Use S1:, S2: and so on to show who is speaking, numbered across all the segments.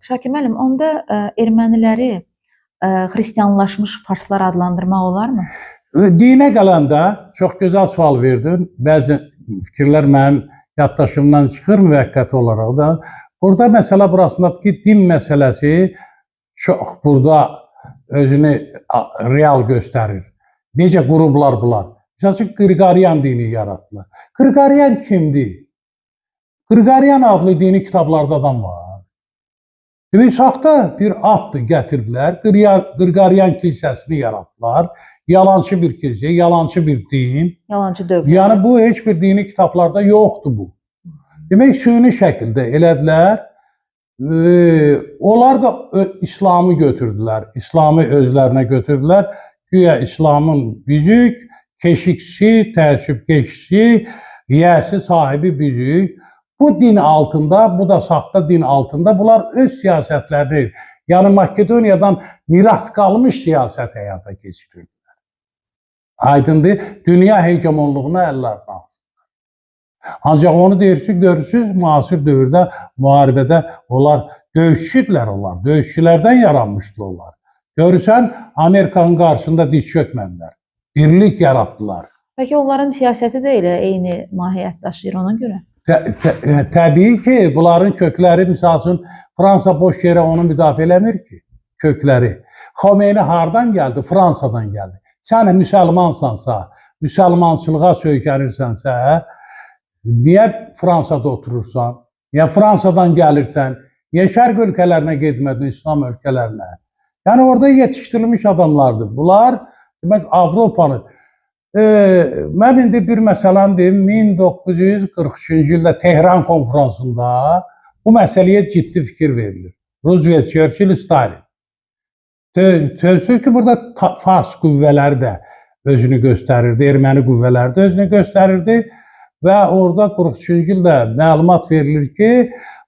S1: Şakir müəllim, onda erməniləri xristianlaşmış farslar adlandırmaq olarmı?
S2: Dinə gələndə çox gözəl sual verdin. Bəzi fikirlər mənim yaddaşımdan çıxır müvəqqəti olaraq da. Burada məsələ burasındadır ki, din məsələsi çox burada özünü real göstərir. Necə qruplar bunlar? Məsəl üçün, Qriqoryan dini yaratdılar. Qriqoryan kimdir? Qriqoryan adlı dini kitablarda adam var. Demək, saxta bir addır gətirdilər, Qriqoryan kilsəsini yaratdılar. Yalancı bir kilsə, yalancı bir din.
S1: Yalancı dövlət.
S2: Yəni, bu heç bir dini kitablarda yoxdur bu. Demək, süni şəkildə elədilər. Onlar da İslamı götürdülər, İslamı özlərinə götürdülər. Güya İslamın büzük, keşikçi, təəssübkeşi, yiyəsi sahibi büzük. Bu din altında, bu da saxta din altında bunlar öz siyasətlərini, yəni Makedoniyadan miras qalmış siyasət həyata keçirirlər. Aydındır, dünya hegemonluğuna əllərini alsınlar. Ancaq onu görürsünüz, müasir dövrdə, müharibədə onlar döyüşçüdülər onlar, döyüşçülərdən yaranmışdılar onlar. Görürsən, Amerikanın qarşısında diz çökmədilər, birlik yaratdılar.
S1: Peki onların siyasəti də elə eyni mahiyyət daşıyır ona görə?
S2: Təbii ki, bunların kökləri, misal üçün, Fransa boş yerə onu müdafiə eləmir ki, kökləri. Xomeyni hardan gəldi? Fransadan gəldi. Sən müsəlmansansa, müsəlmançılığa söykənirsənsə, niyə Fransada oturursan? Niyə Fransadan gəlirsən? Niyə şərq ölkələrinə getmədin, İslam ölkələrinə? Yəni, orada yetişdirilmiş adamlardır. Bunlar, demək, Avropanı. Mən indi bir məsələn deyim, 1943-cü ildə Tehran konferansında bu məsələyə ciddi fikir verilir. Roosevelt, Churchill, Stalin. Sözsüz ki, burada Fars qüvvələri də özünü göstərirdi, erməni qüvvələri də özünü göstərirdi və orada 43-cü ildə məlumat verilir ki,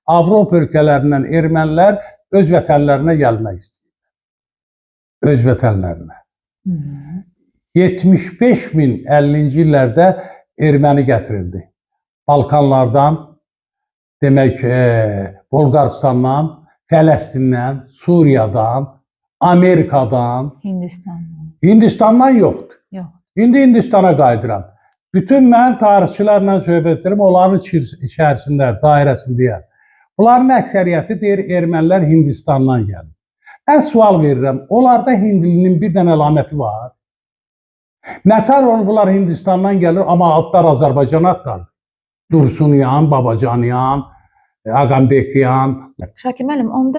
S2: Avropa ölkələrindən ermənilər öz vətənlərinə gəlmək istəyirlər. Öz vətənlərinə. 75 min 50-ci illərdə erməni gətirildi. Balkanlardan, demək, Bolqarıstandan, Fələstindən, Suriyadan, Amerikadan, Hindistandan yoxdur. İndi Hindistana qayıdıram. Bütün mən tarixçilərlə söhbət edirəm, onların içərisində, dairəsindəyəm. Bunların əksəriyyəti deyir, ermənilər Hindistandan gəlir. Mən sual verirəm, onlarda hindlinin bir dənə əlaməti var. Nətər bunlar Hindistandan gəlir, amma adlar Azərbaycan adlar. Dursunyan, Babacanyan, Ağambekyan.
S1: Şakir müəllim, onda